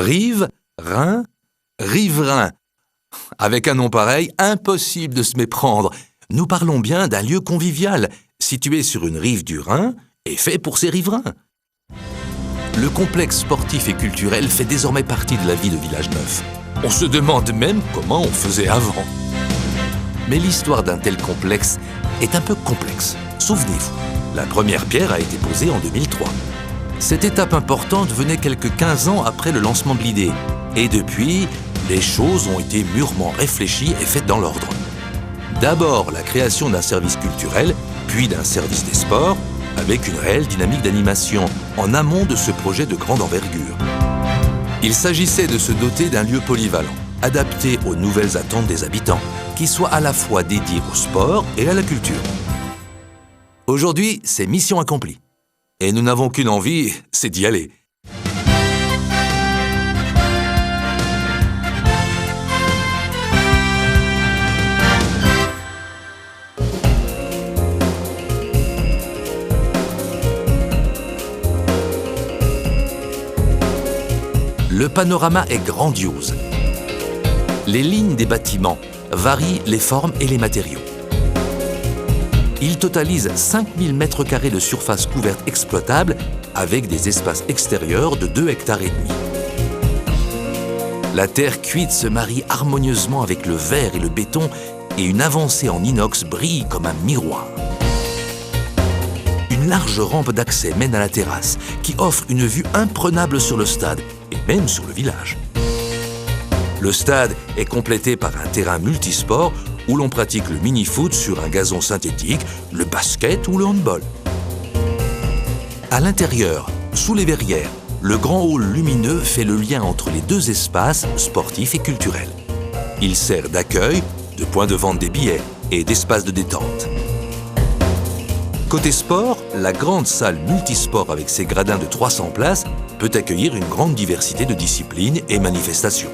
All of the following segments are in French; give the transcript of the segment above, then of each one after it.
Rive, Rhin, riverain. Avec un nom pareil, impossible de se méprendre. Nous parlons bien d'un lieu convivial, situé sur une rive du Rhin et fait pour ses riverains. Le complexe sportif et culturel fait désormais partie de la vie de Village Neuf. On se demande même comment on faisait avant. Mais l'histoire d'un tel complexe est un peu complexe. Souvenez-vous, la première pierre a été posée en 2003. Cette étape importante venait quelques 15 ans après le lancement de l'idée. Et depuis, les choses ont été mûrement réfléchies et faites dans l'ordre. D'abord, la création d'un service culturel, puis d'un service des sports, avec une réelle dynamique d'animation, en amont de ce projet de grande envergure. Il s'agissait de se doter d'un lieu polyvalent, adapté aux nouvelles attentes des habitants, qui soit à la fois dédié au sport et à la culture. Aujourd'hui, c'est mission accomplie. Et nous n'avons qu'une envie, c'est d'y aller. Le panorama est grandiose. Les lignes des bâtiments varient les formes et les matériaux. Il totalise 5000 m² de surface couverte exploitable avec des espaces extérieurs de 2,5 hectares. La terre cuite se marie harmonieusement avec le verre et le béton et une avancée en inox brille comme un miroir. Une large rampe d'accès mène à la terrasse qui offre une vue imprenable sur le stade et même sur le village. Le stade est complété par un terrain multisport où l'on pratique le mini-foot sur un gazon synthétique, le basket ou le handball. À l'intérieur, sous les verrières, le grand hall lumineux fait le lien entre les deux espaces sportifs et culturels. Il sert d'accueil, de point de vente des billets et d'espace de détente. Côté sport, la grande salle multisport avec ses gradins de 300 places peut accueillir une grande diversité de disciplines et manifestations.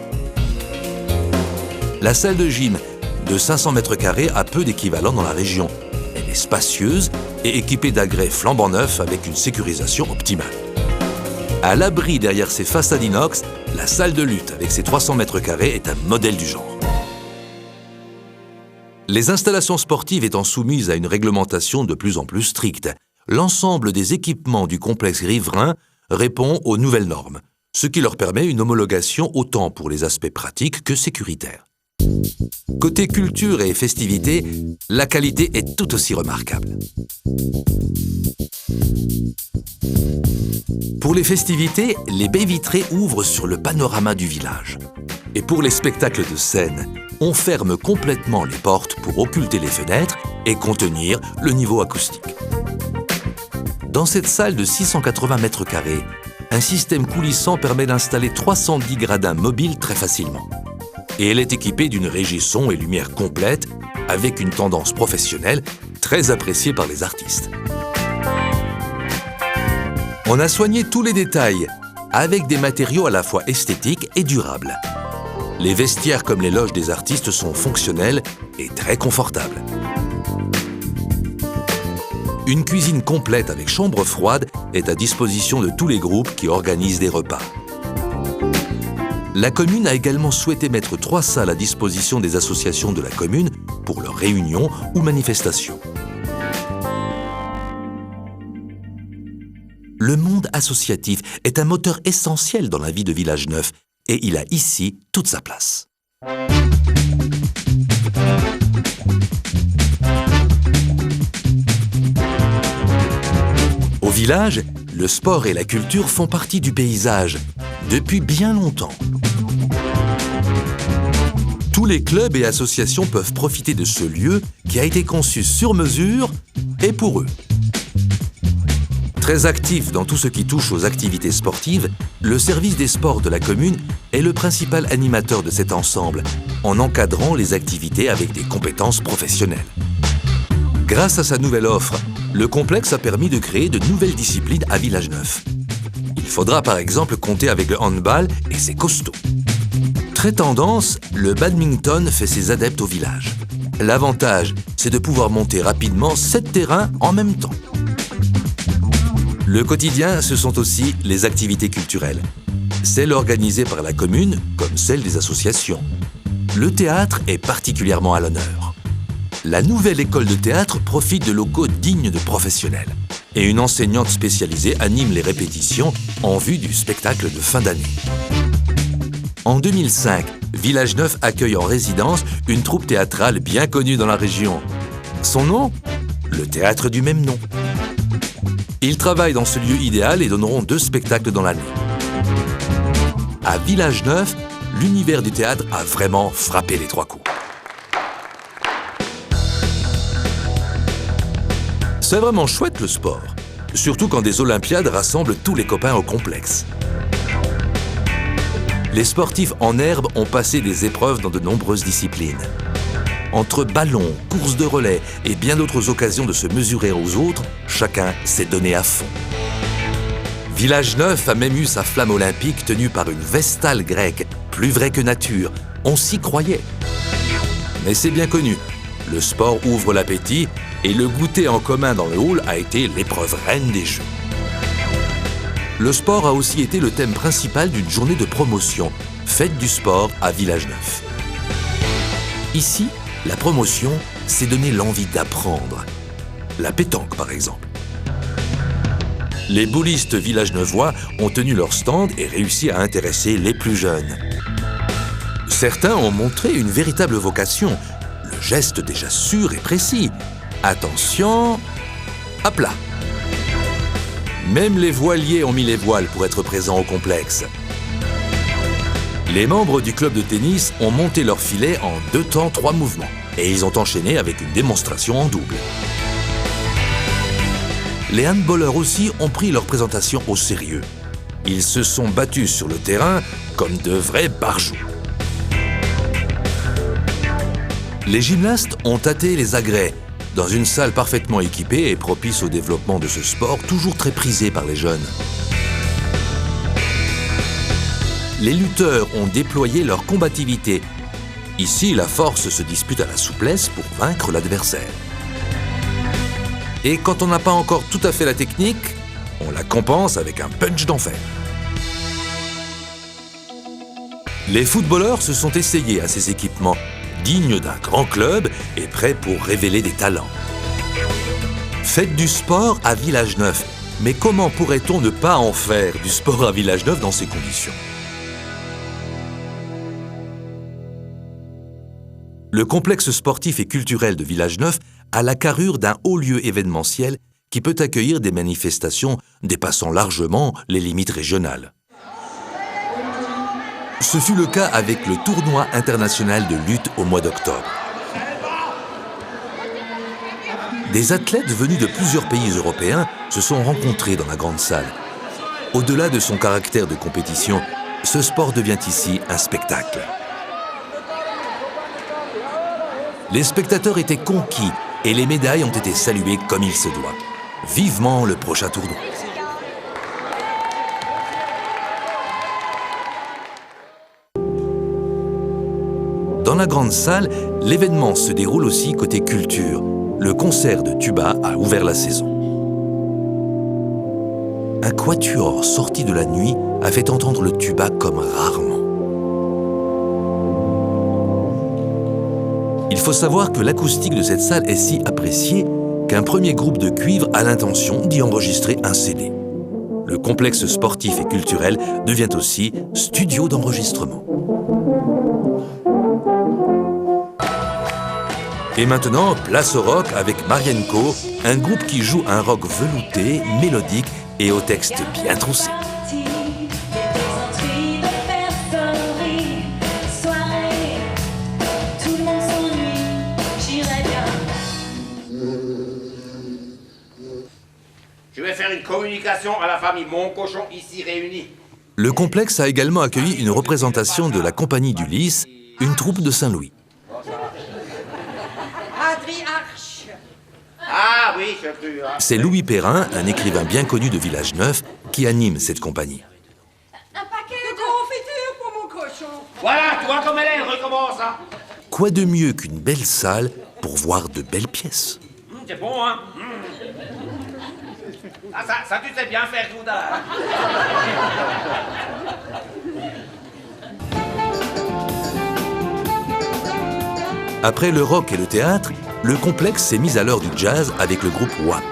La salle de gym de 500 m² a peu d'équivalent dans la région. Elle est spacieuse et équipée d'agrès flambant neufs avec une sécurisation optimale. À l'abri derrière ses façades inox, la salle de lutte avec ses 300 m² est un modèle du genre. Les installations sportives étant soumises à une réglementation de plus en plus stricte, l'ensemble des équipements du complexe riverain répond aux nouvelles normes, ce qui leur permet une homologation autant pour les aspects pratiques que sécuritaires. Côté culture et festivités, la qualité est tout aussi remarquable. Pour les festivités, les baies vitrées ouvrent sur le panorama du village. Et pour les spectacles de scène, on ferme complètement les portes pour occulter les fenêtres et contenir le niveau acoustique. Dans cette salle de 680 m², un système coulissant permet d'installer 310 gradins mobiles très facilement. Et elle est équipée d'une régie son et lumière complète, avec une tendance professionnelle très appréciée par les artistes. On a soigné tous les détails, avec des matériaux à la fois esthétiques et durables. Les vestiaires comme les loges des artistes sont fonctionnels et très confortables. Une cuisine complète avec chambre froide est à disposition de tous les groupes qui organisent des repas. La commune a également souhaité mettre 3 salles à disposition des associations de la commune pour leurs réunions ou manifestations. Le monde associatif est un moteur essentiel dans la vie de Village Neuf et il a ici toute sa place. Au village, le sport et la culture font partie du paysage depuis bien longtemps. Tous les clubs et associations peuvent profiter de ce lieu qui a été conçu sur mesure et pour eux. Très actif dans tout ce qui touche aux activités sportives, le service des sports de la commune est le principal animateur de cet ensemble, en encadrant les activités avec des compétences professionnelles. Grâce à sa nouvelle offre, le complexe a permis de créer de nouvelles disciplines à Village Neuf. Il faudra par exemple compter avec le handball et ses costauds. Très tendance, le badminton fait ses adeptes au village. L'avantage, c'est de pouvoir monter rapidement 7 terrains en même temps. Le quotidien, ce sont aussi les activités culturelles. celle organisée par la commune comme celle des associations. Le théâtre est particulièrement à l'honneur. La nouvelle école de théâtre profite de locaux dignes de professionnels. Et une enseignante spécialisée anime les répétitions en vue du spectacle de fin d'année. En 2005, Village Neuf accueille en résidence une troupe théâtrale bien connue dans la région. Son nom ? Le théâtre du même nom. Ils travaillent dans ce lieu idéal et donneront 2 spectacles dans l'année. À Village Neuf, l'univers du théâtre a vraiment frappé les 3 coups. C'est vraiment chouette le sport, surtout quand des Olympiades rassemblent tous les copains au complexe. Les sportifs en herbe ont passé des épreuves dans de nombreuses disciplines. Entre ballons, courses de relais et bien d'autres occasions de se mesurer aux autres, chacun s'est donné à fond. Village Neuf a même eu sa flamme olympique tenue par une vestale grecque, plus vraie que nature. On s'y croyait. Mais c'est bien connu, le sport ouvre l'appétit et le goûter en commun dans le hall a été l'épreuve reine des Jeux. Le sport a aussi été le thème principal d'une journée de promotion, fête du sport à Village Neuf. Ici, la promotion s'est donné l'envie d'apprendre. La pétanque, par exemple. Les boulistes villageneuvois ont tenu leur stand et réussi à intéresser les plus jeunes. Certains ont montré une véritable vocation, le geste déjà sûr et précis. Attention, à plat. Même les voiliers ont mis les voiles pour être présents au complexe. Les membres du club de tennis ont monté leur filet en 2 temps 3 mouvements et ils ont enchaîné avec une démonstration en double. Les handballeurs aussi ont pris leur présentation au sérieux. Ils se sont battus sur le terrain comme de vrais barjots. Les gymnastes ont tâté les agrès dans une salle parfaitement équipée et propice au développement de ce sport toujours très prisé par les jeunes. Les lutteurs ont déployé leur combativité. Ici, la force se dispute à la souplesse pour vaincre l'adversaire. Et quand on n'a pas encore tout à fait la technique, on la compense avec un punch d'enfer. Les footballeurs se sont essayés à ces équipements, dignes d'un grand club et prêts pour révéler des talents. Faites du sport à Village Neuf, mais comment pourrait-on ne pas en faire du sport à Village Neuf dans ces conditions ? Le complexe sportif et culturel de Village Neuf a la carrure d'un haut lieu événementiel qui peut accueillir des manifestations dépassant largement les limites régionales. Ce fut le cas avec le tournoi international de lutte au mois d'octobre. Des athlètes venus de plusieurs pays européens se sont rencontrés dans la grande salle. Au-delà de son caractère de compétition, ce sport devient ici un spectacle. Les spectateurs étaient conquis et les médailles ont été saluées comme il se doit. Vivement le prochain tournoi. Dans la grande salle, l'événement se déroule aussi côté culture. Le concert de tuba a ouvert la saison. Un quatuor sorti de la nuit a fait entendre le tuba comme rarement. Il faut savoir que l'acoustique de cette salle est si appréciée qu'un premier groupe de cuivre a l'intention d'y enregistrer un CD. Le complexe sportif et culturel devient aussi studio d'enregistrement. Et maintenant, place au rock avec Marienko, un groupe qui joue un rock velouté, mélodique et au texte bien troussé. Je vais faire une communication à la famille Mon Cochon ici réunie. Le complexe a également accueilli une représentation de la compagnie du Lys, une troupe de Saint-Louis. Ah oui, je peux. C'est Louis Perrin, un écrivain bien connu de Village Neuf, qui anime cette compagnie. Un paquet de confiture pour mon cochon. Voilà, tu vois comme elle est, elle recommence, hein. Quoi de mieux qu'une belle salle pour voir de belles pièces ? C'est bon, hein. Ah, ça tu sais bien faire, Gouda. Après le rock et le théâtre, le complexe s'est mis à l'heure du jazz avec le groupe WAP.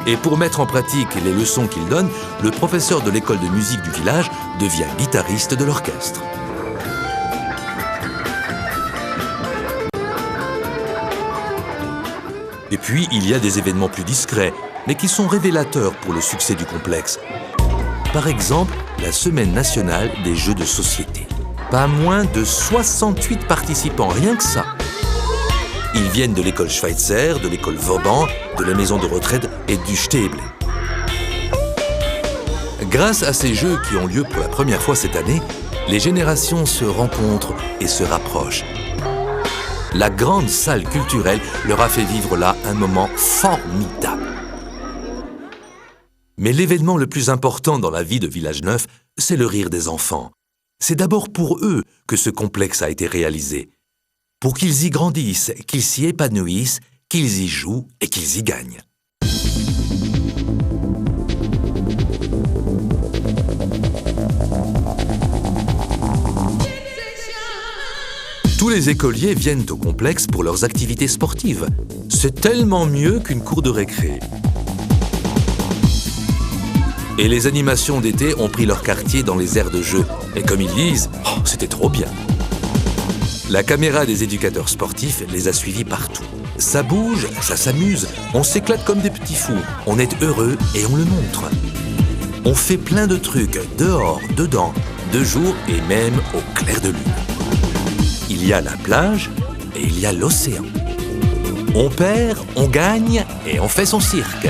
Et pour mettre en pratique les leçons qu'il donne, le professeur de l'école de musique du village devient guitariste de l'orchestre. Et puis, il y a des événements plus discrets, mais qui sont révélateurs pour le succès du complexe. Par exemple, la Semaine nationale des jeux de société. Pas moins de 68 participants, rien que ça. Ils viennent de l'école Schweitzer, de l'école Vauban, de la maison de retraite et du Stäble. Grâce à ces jeux qui ont lieu pour la première fois cette année, les générations se rencontrent et se rapprochent. La grande salle culturelle leur a fait vivre là un moment formidable. Mais l'événement le plus important dans la vie de Village Neuf, c'est le rire des enfants. C'est d'abord pour eux que ce complexe a été réalisé. Pour qu'ils y grandissent, qu'ils s'y épanouissent, qu'ils y jouent et qu'ils y gagnent. Tous les écoliers viennent au complexe pour leurs activités sportives. C'est tellement mieux qu'une cour de récré. Et les animations d'été ont pris leur quartier dans les aires de jeu. Et comme ils disent, oh, c'était trop bien. La caméra des éducateurs sportifs les a suivis partout. Ça bouge, ça s'amuse, on s'éclate comme des petits fous. On est heureux et on le montre. On fait plein de trucs, dehors, dedans, de jour et même au clair de lune. Il y a la plage et il y a l'océan. On perd, on gagne et on fait son cirque.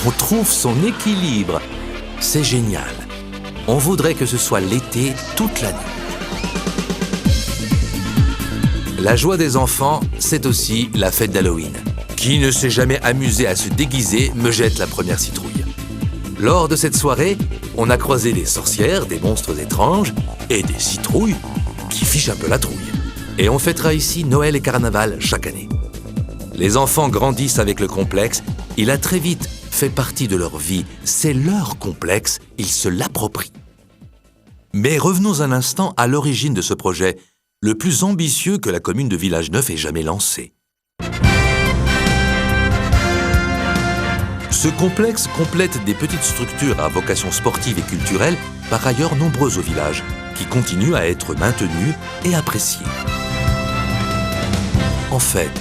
On trouve son équilibre. C'est génial. On voudrait que ce soit l'été toute l'année. La joie des enfants, c'est aussi la fête d'Halloween. Qui ne s'est jamais amusé à se déguiser me jette la première citrouille. Lors de cette soirée, on a croisé des sorcières, des monstres étranges et des citrouilles qui fichent un peu la trouille. Et on fêtera ici Noël et Carnaval chaque année. Les enfants grandissent avec le complexe. Il a très vite fait partie de leur vie. C'est leur complexe, ils se l'approprient. Mais revenons un instant à l'origine de ce projet, le plus ambitieux que la commune de Village Neuf ait jamais lancé. Ce complexe complète des petites structures à vocation sportive et culturelle, par ailleurs nombreuses au village, qui continuent à être maintenues et appréciées. En fait,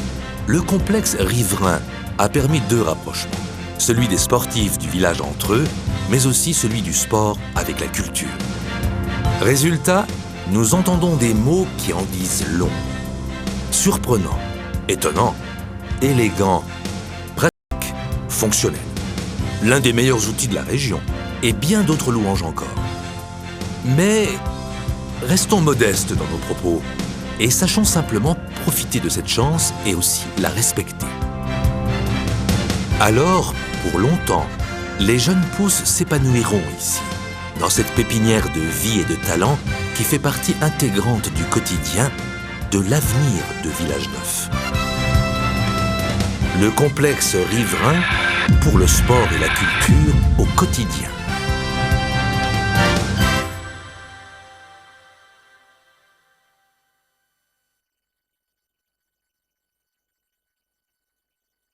le complexe riverain a permis deux rapprochements. Celui des sportifs du village entre eux, mais aussi celui du sport avec la culture. Résultat, nous entendons des mots qui en disent long. Surprenant, étonnant, élégant, pratique, fonctionnel. L'un des meilleurs outils de la région, et bien d'autres louanges encore. Mais restons modestes dans nos propos, et sachons simplement profiter de cette chance et aussi la respecter. Alors, pour longtemps, les jeunes pousses s'épanouiront ici, dans cette pépinière de vie et de talent qui fait partie intégrante du quotidien, de l'avenir de Village Neuf. Le complexe riverain pour le sport et la culture au quotidien.